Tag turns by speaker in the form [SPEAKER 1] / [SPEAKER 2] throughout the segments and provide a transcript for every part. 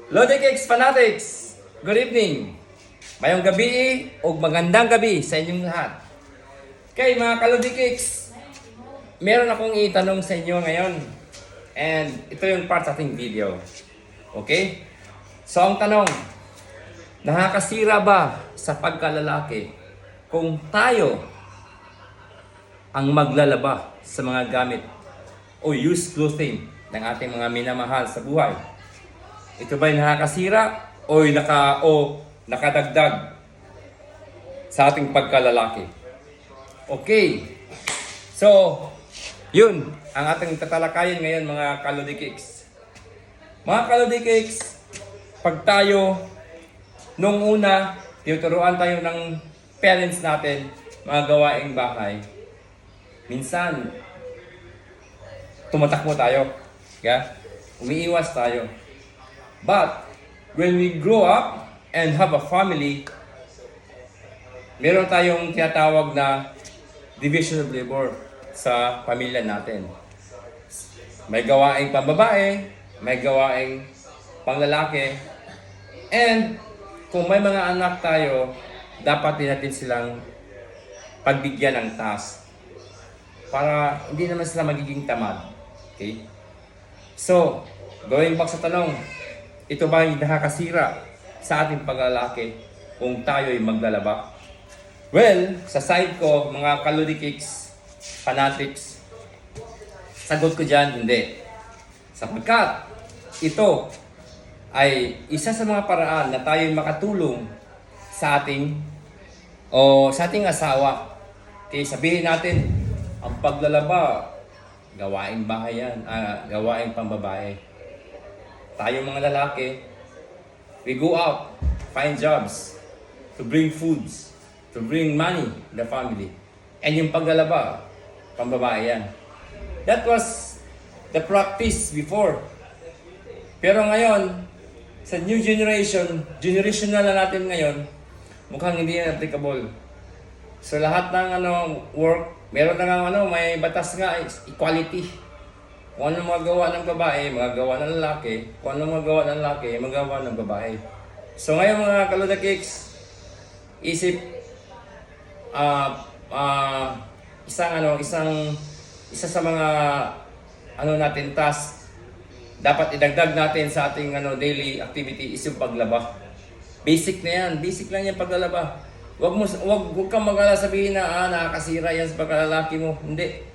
[SPEAKER 1] Lodi Cakes Fanatics, good evening. Mayong gabi o magandang gabi sa inyong lahat. Kay mga Kalodi Cakes, meron akong itanong sa inyo ngayon. And ito yung part sa ating video. Okay? So ang tanong, nakakasira ba sa pagkalalaki kung tayo ang maglalaba sa mga gamit o used clothing ng ating mga minamahal sa buhay? Ito ba'y nakakasira o nakadagdag sa ating pagkalalaki? Okay. So, yun ang ating tatalakayin ngayon mga Kalodi Cakes. Mga Kalodi Cakes, pag tayo nung una, tinuturuan tayo ng parents natin mga gawaing bahay. Minsan, tumatakbo tayo. Yeah? Umiiwas tayo. But, when we grow up and have a family, meron tayong tinatawag na division of labor sa pamilya natin. May gawaing pambabae, may gawaing panglalaki, and kung may mga anak tayo, dapat din natin silang pagbigyan ng task para hindi naman sila magiging tamad. Okay? So, going back sa tanong, ito ba yung nakakasira sa ating paglalaki kung tayo ay maglalaba? Well, sa side ko, mga Kalodi Cakes Fanatics, sagot ko dyan, hindi. Sapagkat ito ay isa sa mga paraan na tayo makatulong sa ating asawa. Okay, sabihin natin, ang paglalaba, gawaing bahay yan, gawaing pambabae. Tayo mga lalaki, we go out, find jobs, to bring foods, to bring money to the family. And yung paglalaba, pambabae yan. That was the practice before. Pero ngayon, sa new generational na natin ngayon, mukhang hindi yan applicable. So lahat ng work, meron na nga may batas nga, equality. Kung ano magawa ng babae, magagawa ng lalaki. Kung ano magawa ng lalaki, magawa ng babae. So ngayon mga Kalodi Cakes, isa sa mga natin task dapat idagdag natin sa ating daily activity is yung paglaba. Basic na yan, basic lang yung paglalaba. Wag kang sabihin na nakakasira yan sa pagkalalaki mo. Hindi.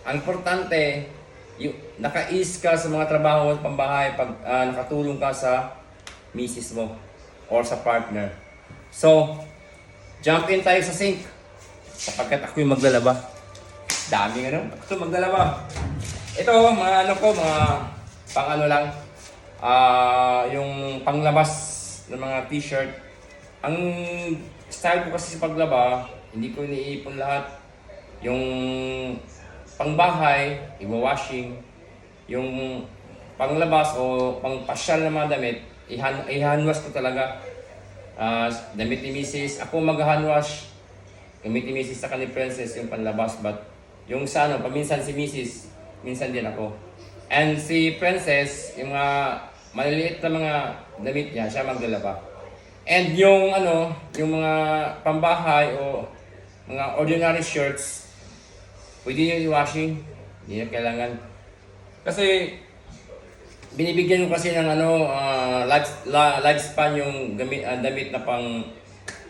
[SPEAKER 1] Ang importante, nakais ka sa mga trabaho at pambahay pag nakatulong ka sa misis mo or sa partner. So, jump in tayo sa sink sapagkat ako yung maglalaba. Daming ito maglalaba. Ito, mga yung panglabas ng mga t-shirt. Ang style ko kasi sa paglaba, hindi ko iniipon lahat. Yung pangbahay, iwa-washing, yung panglabas o pangpasyal na mga damit, i-handwash ko talaga. Damit ni Mrs. Ako mag-handwash. Gamit ni Mrs. sa kanil Princess yung panlabas. But yung paminsan si Mrs. Minsan din ako. And si Princess, yung mga maliliit na mga damit niya, siya maglalaba. And yung mga pambahay o mga ordinary shirts, pwede nyo i-washing. Hindi na kailangan. Kasi, binibigyan ko kasi ng lifespan yung damit na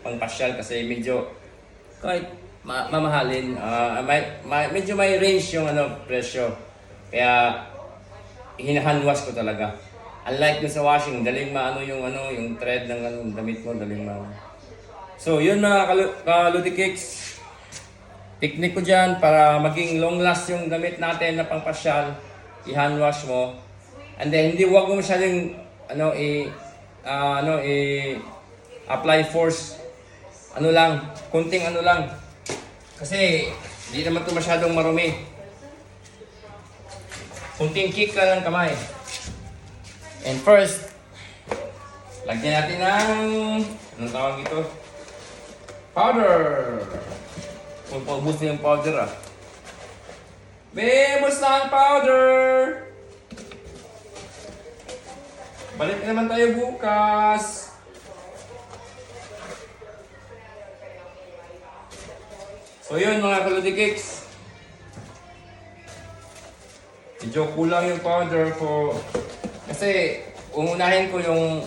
[SPEAKER 1] pangpasyal kasi medyo kahit mamahalin. Medyo may range yung presyo. Kaya, hinahandwash ko talaga. Unlike dun sa washing, daling yung thread ng damit mo, daling So, yun mga Kalodi Cakes. Technique ko dyan para maging long last yung gamit natin na pangpasyal, i-handwash mo. And then huwag mo masyadong apply force. Kunting lang. Kasi hindi naman ito masyadong marumi. Kunting kick ka lang kamay. And first, lagyan natin ng tawag ito? Powder. Kung paubos na yung powder Bemos lang powder! Balik naman tayo bukas. So yun mga Kalodi Cakes. Medyo kulang yung powder ko. Kasi uunahin ko yung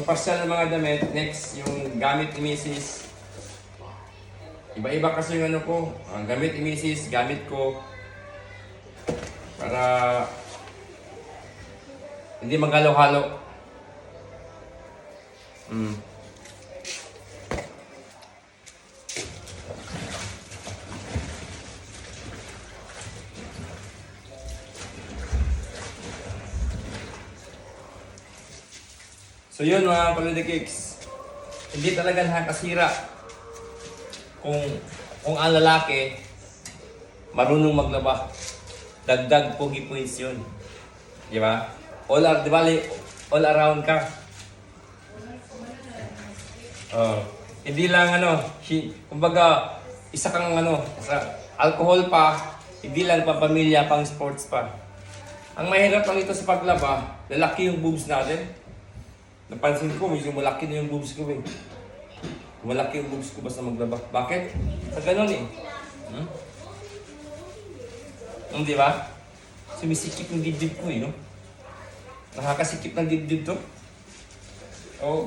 [SPEAKER 1] partial ng mga damit. Next, yung gamit ni Mrs. Iba-iba kasi yung ano ko. Ang gamit ni Mrs. Gamit ko. Para hindi maghalo-halo. So yun mga Kalodi Cakes. Hindi talaga nakakasira kung ang lalaki marunong maglaba. Dagdag pogi points yun. Di ba? All around ka. Hindi lang kumbaga, isa kang sa alcohol pa, hindi lang pamilya, pang sports pa. Ang mahirap lang ito sa paglaba, lalaki yung boobs natin. Napansin ko, medyo malaki na yung boobs ko eh. Malaki yung boobs ko basta maglaba. Bakit? Sa ganun eh. Di ba? Sumisikip ng dibdib ko eh, no? Nakakasikip ng dibdib to. Oh.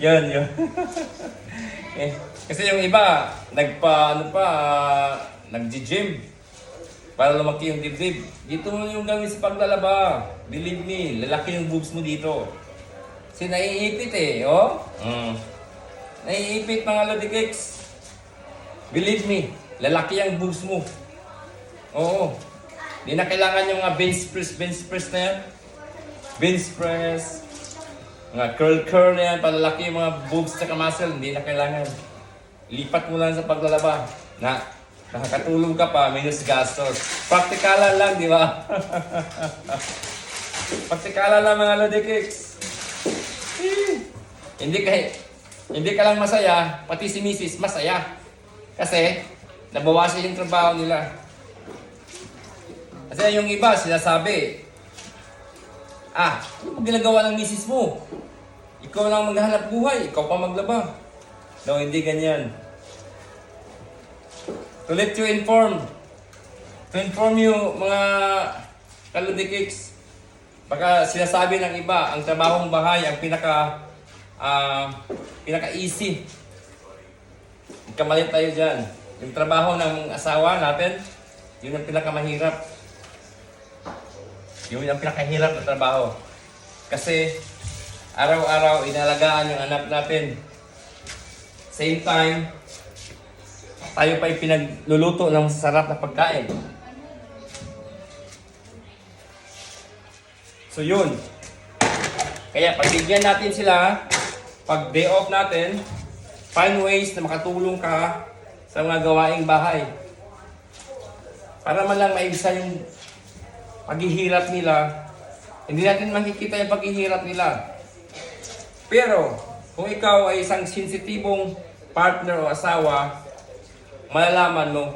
[SPEAKER 1] Yun. Kasi yung iba, nag-gym. Para lumaki yung dibdib. Dito mo yung gawin sa paglalaba. Believe me, lalaki yung boobs mo dito. Kasi naiipit eh, oh. Naiipit mga Lodi Cakes. Believe me, lalaki ang boobs mo. Oo. Hindi na kailangan yung mga bench press na yan. Bench press. Mga curl na yan, palalaki yung mga boobs at muscle. Hindi na kailangan. Lipat mo lang sa paglalaba. Nakakatulong ka pa, minus gastos. Praktikalan lang, di ba? Praktikalan lang mga Lodi Cakes. Hindi ka lang masaya, pati si Mrs. masaya. Kasi, nabawasan yung trabaho nila. Kasi yung iba, sinasabi, ano ginagawa ng Mrs. mo? Ikaw lang maghahanap buhay, ikaw pa maglaba. No, hindi ganyan. To let you inform you mga Kalodi Cakes. Baka sinasabi ng iba, ang trabahong bahay ang pinaka-easy. Kamali tayo dyan. Yung trabaho ng asawa natin, yun ang pinakamahirap. Yun ang pinakahirap na trabaho. Kasi araw-araw inalagaan yung anak natin. Same time, tayo pa pinagluluto ng sarap na pagkain. So yun. Kaya pagbigyan natin sila, pag day off natin, find ways na makatulong ka sa mga gawaing bahay. Para man lang maibisa yung paghihirap nila. Hindi natin makikita yung paghihirap nila. Pero, kung ikaw ay isang sensitibong partner o asawa, malalaman mo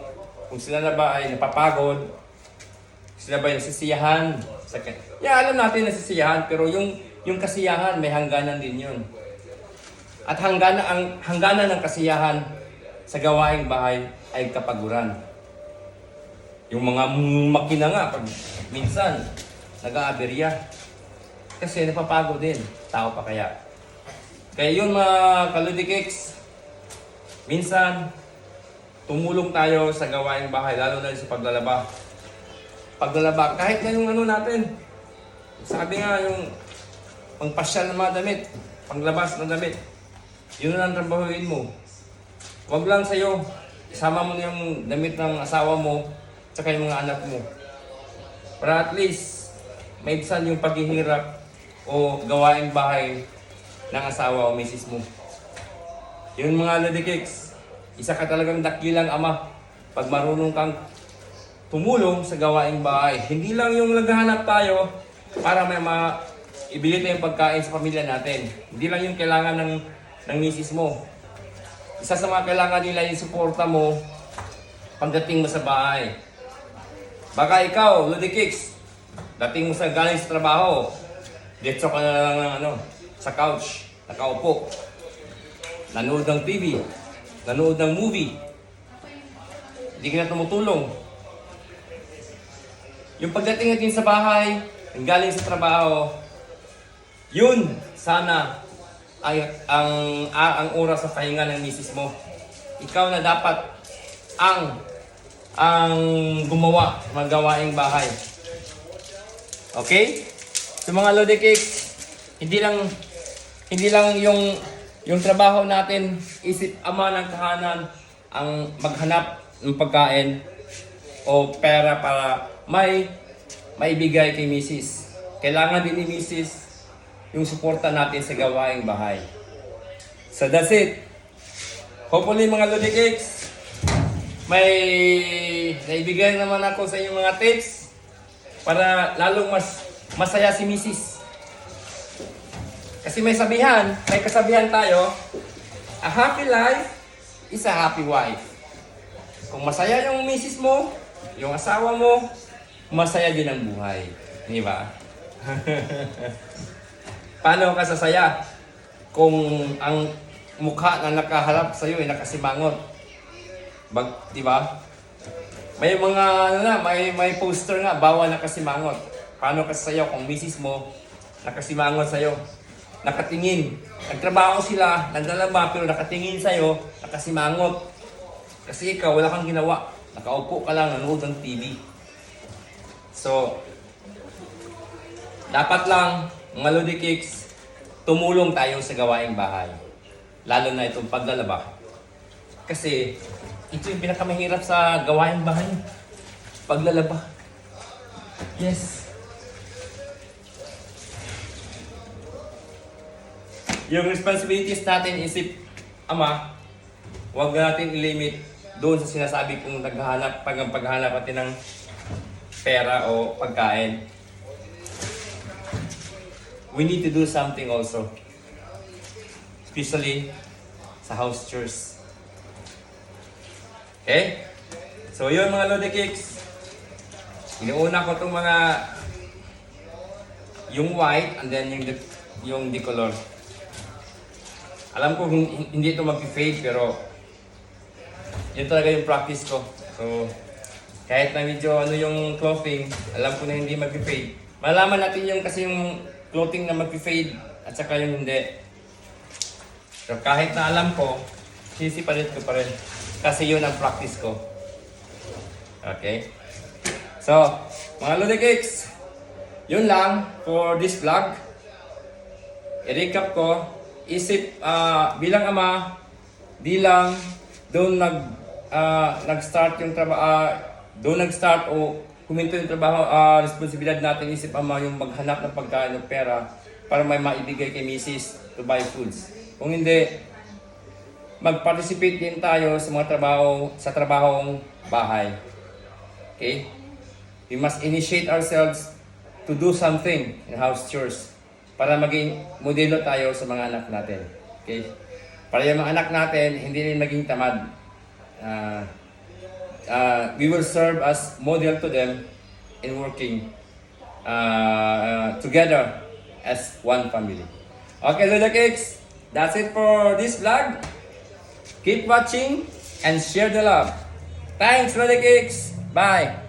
[SPEAKER 1] kung sila na ba ay napapagod, sila ba yung nasisiyahan. Alam natin nasisiyahan, pero yung kasiyahan, may hangganan din yun. At hangganan ng kasiyahan sa gawaing bahay ay kapaguran. Yung mga makina nga, pag minsan, nag-aaberya. Kasi napapagod din. Tao pa kaya. Kaya yun mga Kalodi Cakes, minsan, tumulong tayo sa gawaing bahay, lalo na sa paglalaba. Paglalaba, kahit na yung natin. Sabi nga yung pangpasyal ng mga damit, panglabas ng damit. Yun ang trabahuin mo. Huwag lang sa'yo. Isama mo yung damit ng asawa mo, tsaka yung mga anak mo. Para at least, maibsan yung paghihirap o gawaing bahay ng asawa o misis mo. Yun mga Lodi Cakes, isa ka talagang dakilang ama pag marunong kang tumulong sa gawaing bahay. Hindi lang yung naghahanap tayo para may ibili tayong pagkain sa pamilya natin. Hindi lang yung kailangan ng misis mo. Isa sa mga kailangan nila yung suporta mo pagdating mo sa bahay. Baka ikaw, Lodi Kicks, dating mo sa galing sa trabaho, dito ka na lang ng sa couch, nakaupo, nanood ng TV, nanood ng movie, hindi ka na tumutulong. Yung pagdating natin sa bahay, yung galing sa trabaho, yun sana ay ang oras sa pahinga ng misis mo. Ikaw na dapat ang gumawa ng mga gawaing bahay. Okay? So mga Lodi Cakes, hindi lang yung trabaho natin, isip ama ng tahanan ang maghanap ng pagkain o pera para may maibigay kay misis. Kailangan din ni misis yung suporta natin sa gawaing bahay. So that's it. Hopefully mga Lodi Cakes, may naibigay naman ako sa inyong mga tips para lalong mas masaya si misis. Kasi may kasabihan tayo, a happy life is a happy wife. Kung masaya yung misis mo, yung asawa mo, masaya din ang buhay. Di ba? Paano ka sasaya kung ang mukha na nakaharap sa iyo ay nakasimangot? Di ba? May mga may poster nga bawal nakasimangot. Paano ka sasaya kung misis mo nakasimangot sa iyo? Nakatingin. Nagtrabaho sila, naglalaba pero nakatingin sa iyo, nakasimangot. Kasi ikaw wala kang ginawa. Nakaupo ka lang nanood ng TV. So, dapat lang mga Lodi Cakes, tumulong tayo sa gawaing bahay. Lalo na itong paglalaba. Kasi ito yung pinakamahirap sa gawaing bahay. Paglalaba. Yes. Yung responsibilities natin isip, ama, huwag natin i-limit doon sa sinasabi kong paghahanap natin ng pera o pagkain. We need to do something also. Especially sa house chores. Okay? So yun mga Lodi Cakes. Inuuna ko itong yung white and then yung decolor. Alam ko hindi ito mag-fade pero yun talaga yung practice ko. So kahit na medyo yung clothing, alam ko na hindi mag-fade. Malaman natin kasi yung clothing na mag-fade at saka yung hindi. So kahit na alam ko, sisipalit ko pa rin. Kasi yun ang practice ko. Okay? So, mga Lodi Cakes, yun lang for this vlog. I-recap ko, bilang ama, di lang doon nag-start yung trabaho, doon nag-start o kuminto yung trabaho, responsibilidad natin isip ama yung maghanap ng pagkain o pera para may maibigay kay misis to buy foods. Kung hindi, mag-participate din tayo sa mga trabahong bahay. Okay? We must initiate ourselves to do something in house chores para maging modelo tayo sa mga anak natin. Okay? Para yung mga anak natin hindi rin maging tamad. We will serve as model to them in working together as one family. Okay, Lodi Cakes, that's it for this vlog. Keep watching and share the love. Thanks, Lodi Cakes. Bye.